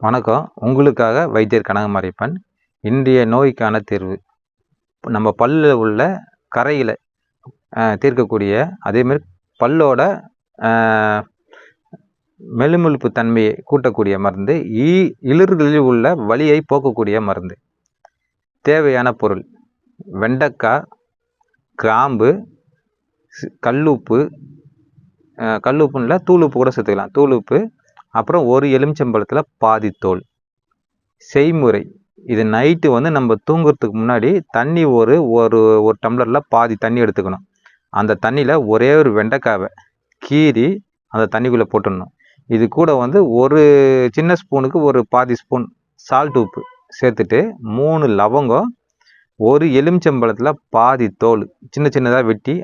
வணக்கம். உங்களுக்காக வைத்தியர் கனகமாரியப்பன். இன்றைய நோய்க்கான தீர்வு. நம்ம பல்லுல உள்ள கரையில தீர்க்கக்கூடிய அதேமாரி பல்லோட அ மெழுமெழுப்பு தன்மையை கூட்டக்கூடிய மருந்து, இழுறுகளில் உள்ள வலியை போக்கக்கூடிய மருந்து. தேவையான பொருள்: வெண்டைக்காய், கிராம்பு, கல்லுப்பு, கல்லுப்புன்னு இல்லை, தூளுப்பு கூட சேர்த்துக்கலாம். தூளுப்பு, அப்புறம் ஒரு எலுமிச்சம்பழத்தில் பாதி தோல். செய்முறை: இது நைட்டு நம்ம தூங்குறதுக்கு முன்னாடி தண்ணி ஒரு ஒரு ஒரு டம்ளரில் பாதி தண்ணி எடுத்துக்கணும். அந்த தண்ணியில் ஒரே ஒரு வெண்டைக்காவை கீறி அந்த தண்ணிக்குள்ளே போட்டுடணும். இது கூட ஒரு சின்ன ஸ்பூனுக்கு ஒரு பாதி ஸ்பூன் சால்ட் உப்பு சேர்த்துட்டு 3 லவங்கம், ஒரு எலுமிச்சம்பழத்தில் பாதி தோல் சின்ன சின்னதாக வெட்டி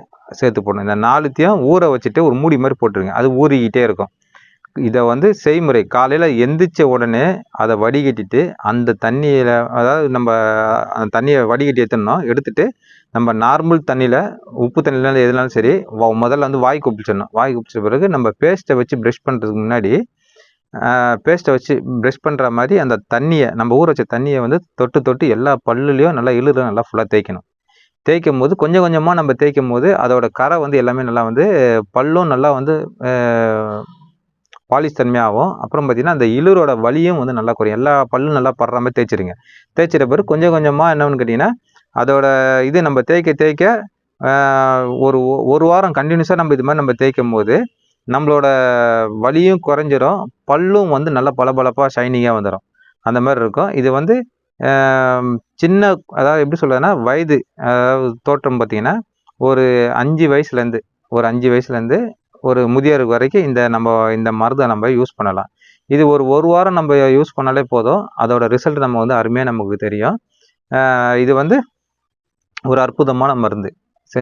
சேர்த்து போடணும். இந்த 4த்தையும் ஊற வச்சுட்டு ஒரு மூடி மாதிரி போட்டுருங்க. அது ஊறிக்கிட்டே இருக்கும். இதை செய்முறை: காலையில் எந்திரிச்ச உடனே அதை வடிகட்டிட்டு அந்த தண்ணியில், அதாவது நம்ம அந்த தண்ணியை வடிகட்டி எடுத்துட்டு நம்ம நார்மல் தண்ணியில், உப்பு தண்ணியில் எதுனாலும் சரி, முதல்ல வாய் கொப்பிச்சிடணும். வாய் கொப்பிச்ச பிறகு நம்ம பேஸ்ட்டை வச்சு ப்ரஷ் பண்ணுறதுக்கு முன்னாடி பேஸ்ட்டை வச்சு ப்ரஷ் பண்ணுற மாதிரி அந்த தண்ணியை, நம்ம ஊற வச்ச தண்ணியை தொட்டு தொட்டு எல்லா பல்லுலேயும் நல்லா நல்லா ஃபுல்லாக தேய்க்கணும். தேய்க்கும் போது கொஞ்சம் கொஞ்சமாக நம்ம தேய்க்கும் போது அதோட கரை எல்லாமே நல்லா பல்லும் நல்லா பாலிஷ் தன்மையாகும். அப்புறம் பார்த்தீங்கன்னா அந்த இழுரோட வலியும் நல்லா குறையும். எல்லா பல்லும் நல்லா படுற மாதிரி தேய்ச்சிருங்க. தேய்ச்சிட்ட பிறகு கொஞ்சம் கொஞ்சமாக என்னன்னு கேட்டிங்கன்னா, அதோட இது நம்ம தேய்க்க தேய்க்க ஒரு வாரம் கண்டினியூஸாக நம்ம இது மாதிரி நம்ம தேய்க்கும் போது நம்மளோட வலியும் குறைஞ்சிரும், பல்லும் நல்லா பளபளப்பாக ஷைனிங்காக வந்துடும். அந்த மாதிரி இருக்கும். இது சின்ன, அதாவது எப்படி சொல்கிறதுனா, வயது தோற்றம் பார்த்தீங்கன்னா ஒரு 5 வயசுலேருந்து ஒரு முதியோர் வரைக்கும் இந்த மருந்தை நம்ம யூஸ் பண்ணலாம். இது ஒரு வாரம் நம்ம யூஸ் பண்ணாலே போதும். அதோட ரிசல்ட் அருமையாக நமக்கு தெரியும். இது ஒரு அற்புதமான மருந்து.